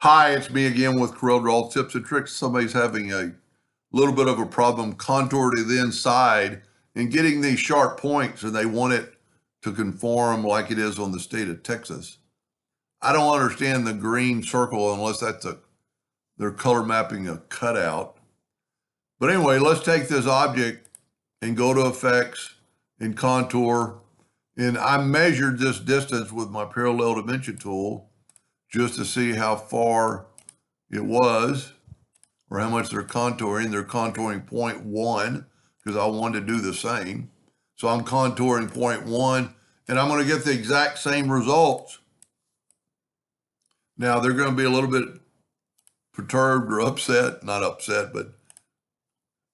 Hi, it's me again with Corel Draw Tips and Tricks. Somebody's having a little bit of a problem contour to the inside and getting these sharp points, and they want it to conform like it is on the state of Texas. I don't understand the green circle unless they're color mapping a cutout. But anyway, let's take this object and go to Effects and Contour. And I measured this distance with my parallel dimension tool just to see how far it was or how much they're contouring. They're contouring 0.1 because I wanted to do the same. So I'm contouring 0.1 and I'm going to get the exact same results. Now they're going to be a little bit perturbed or upset, not upset, but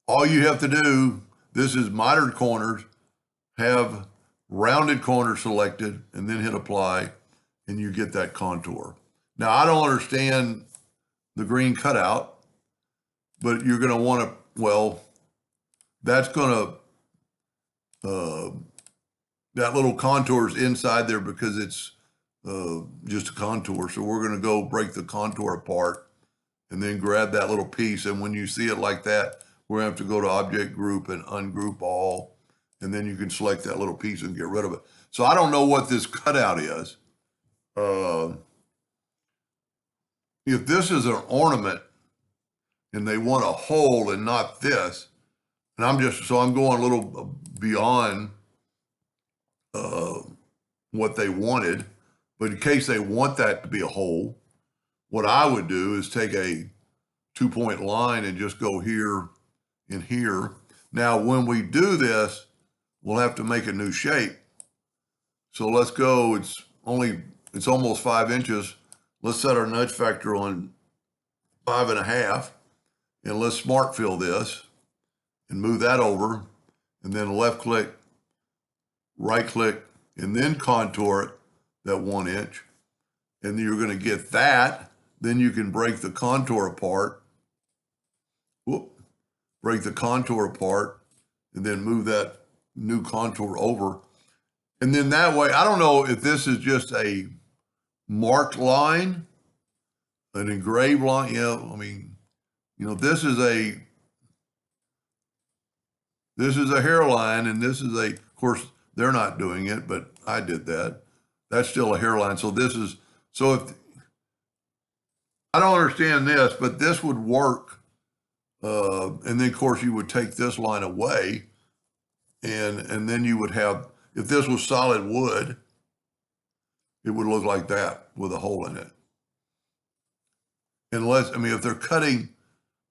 all you have to do, this is mitered corners, have rounded corners selected and then hit apply and you get that contour. Now I don't understand the green cutout, but you're going to want to, well, that's going to, that little contour is inside there because it's just a contour. So we're going to go break the contour apart and then grab that little piece. And when you see it like that, we're going to have to go to Object Group and ungroup all. And then you can select that little piece and get rid of it. So I don't know what this cutout is. If this is an ornament and they want a hole and not this, and I'm going a little beyond what they wanted, but in case they want that to be a hole, what I would do is take a 2-point line and just go here and here. Now, when we do this, we'll have to make a new shape. So let's go, it's almost 5 inches. Let's set our nudge factor on 5.5 and let's smart fill this and move that over and then left click, right click, and then contour it, that 1 inch. And you're going to get that. Then you can break the contour apart. Break the contour apart and then move that new contour over. And then that way, I don't know if this is just a marked line, an engraved line. Yeah, I mean, this is a hairline and this is of course, they're not doing it, but I did that. That's still a hairline. So if, I don't understand this, but this would work. And then of course you would take this line away and then you would have, if this was solid wood, it would look like that with a hole in it. Unless, if they're cutting,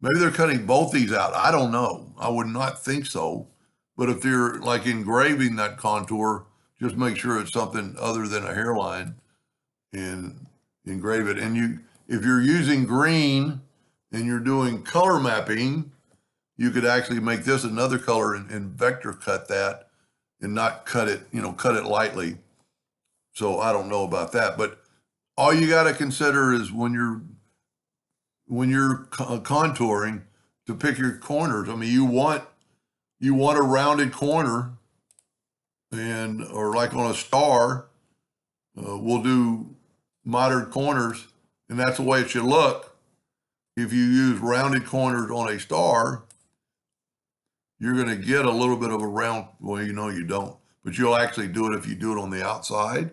maybe they're cutting both these out. I don't know. I would not think so. But if they're like engraving that contour, just make sure it's something other than a hairline and engrave it. And if you're using green and you're doing color mapping, you could actually make this another color and vector cut that and not cut it, cut it lightly. So I don't know about that, but all you got to consider is when you're contouring to pick your corners. You want a rounded corner, or like on a star, we'll do mitered corners, and that's the way it should look. If you use rounded corners on a star, you're going to get a little bit of a round. Well, you don't, but you'll actually do it if you do it on the outside.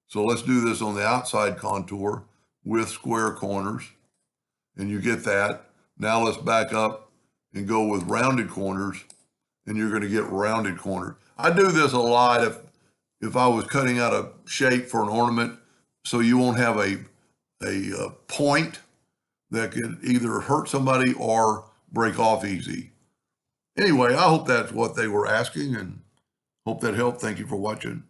So let's do this on the outside contour with square corners, and you get that. Now let's back up and go with rounded corners, and you're going to get rounded corners. I do this a lot if I was cutting out a shape for an ornament, so you won't have a point that could either hurt somebody or break off easy. Anyway, I hope that's what they were asking and hope that helped. Thank you for watching.